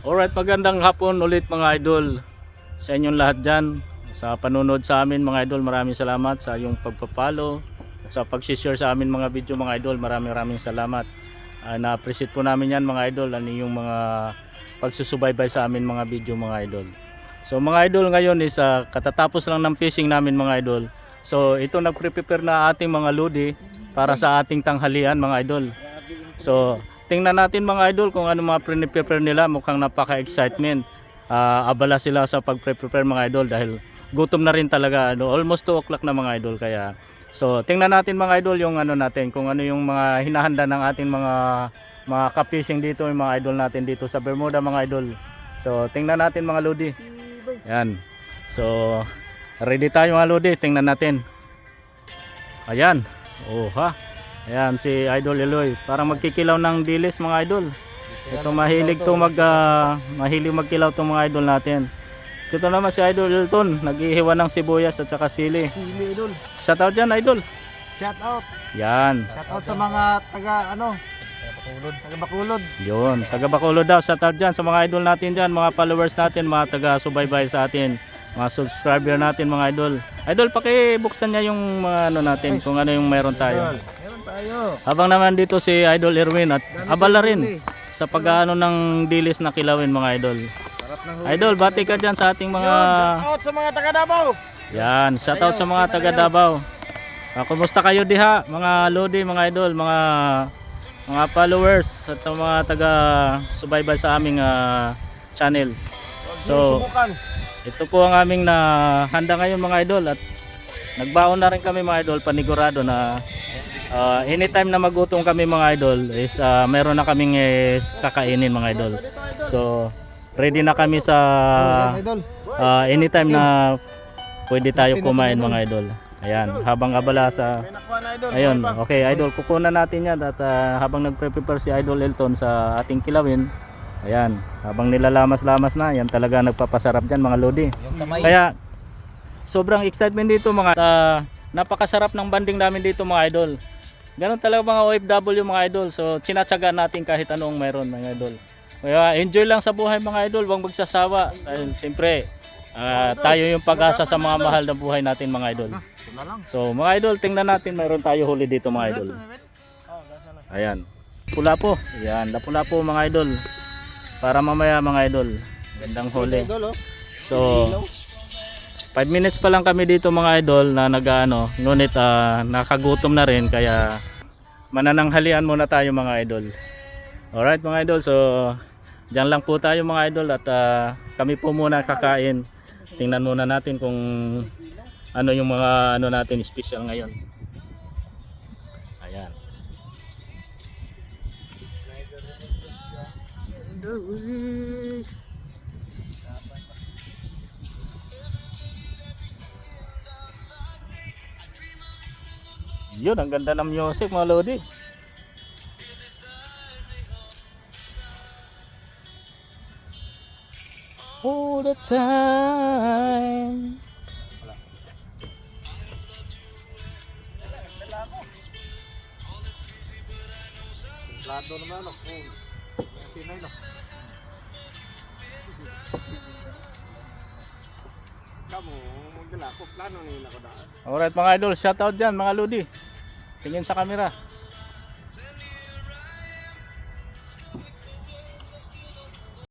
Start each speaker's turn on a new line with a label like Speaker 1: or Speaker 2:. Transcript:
Speaker 1: Alright, magandang hapon ulit mga idol sa inyong lahat dyan. Sa panunod sa amin mga idol, maraming salamat sa iyong pagpapalo. Sa pag-share sa amin mga video mga idol, maraming salamat. Na-appreciate po namin yan mga idol, ano yung mga pagsusubaybay sa amin mga video mga idol. So mga idol, ngayon is katatapos lang ng fishing namin mga idol. So ito nagpre-prepare na ating mga lodi para sa ating tanghalian mga idol. So tingnan natin mga idol kung ano mga pre-prepare nila. Mukhang napaka-excitement. Abala sila sa pag-prepare mga idol dahil gutom na rin talaga. Almost 2 o'clock na mga idol. Kaya so tingnan natin mga idol yung ano natin, kung ano yung mga hinahanda ng ating mga ka-fishing dito, yung mga idol natin dito sa Bermuda mga idol. So tingnan natin mga lodi. Yan. So ready tayo mga lodi. Tingnan natin. Ayan. Oh ha. Ayan si Idol Eloy, parang magkikilaw ng dilis mga idol. Ito mahilig to mahilig magkilaw tong mga idol natin. Ito naman si Idol Elton, naghihiwa ng sibuyas at saka sili.
Speaker 2: Sili idol.
Speaker 1: Shout out dyan idol.
Speaker 2: Shout out.
Speaker 1: Yan.
Speaker 2: Shout out sa mga taga Bacolod.
Speaker 1: Yun, taga Bacolod daw. Shout out dyan sa mga idol natin dyan, mga followers natin, mga taga subaybay sa atin, mga subscriber natin mga idol. Idol, pakibuksan niya yung mga ano natin, kung ano yung meron tayo.
Speaker 2: Meron tayo.
Speaker 1: Habang naman dito si Idol Erwin at abala rin sa pag-ano ng dilis na kilawin mga idol.
Speaker 2: Sarap ng
Speaker 1: Idol, bati ka dyan sa ating mga...
Speaker 2: Shout out sa mga taga Davao.
Speaker 1: Yan, shout out sa mga taga Davao. Kumusta kayo diha, mga lodi, mga idol, mga followers at sa mga taga subaybay sa aming channel. So, ito po ang aming handa ngayon mga idol at nagbaon na rin kami mga idol, panigurado na anytime na magutom kami mga idol is meron na kaming kakainin mga idol. So ready na kami sa anytime na pwede tayo kumain mga idol. Ayan, habang abala sa ayun, okay idol, kukunan natin yan at habang nagpe-prepare si Idol Elton sa ating kilawin. Ayan, habang nilalamas-lamas na, yan talaga nagpapasarap dyan mga lodi. Kaya sobrang excitement dito mga napakasarap ng banding namin dito mga idol. Ganun talaga mga OFW mga idol. So tinatsaga natin kahit anong meron mga idol. Kaya enjoy lang sa buhay mga idol, huwag magsasawa. Dahil siyempre tayo yung pag-asa sa mga mahal na buhay natin mga idol. So mga idol, tingnan natin, meron tayo huli dito mga idol. Ayan, pula po. Ayan, napula po mga idol. Para mamaya mga idol, gandang huli. So 5 minutes pa lang kami dito mga idol na nag-ano, ngunit nakagutom na rin, kaya manananghalian muna tayo mga idol. Alright mga idol, so dyan lang po tayo mga idol at kami po muna kakain. Tingnan muna natin kung ano yung mga ano natin special ngayon. Ayan. Yun, ang ganda ng music mga lodi. All the time.
Speaker 2: Lado naman ako. Sinay no. Kamu magdala ko plano nila ko daan.
Speaker 1: Alright mga idol, shout out dyan mga lodi. Tingin sa camera.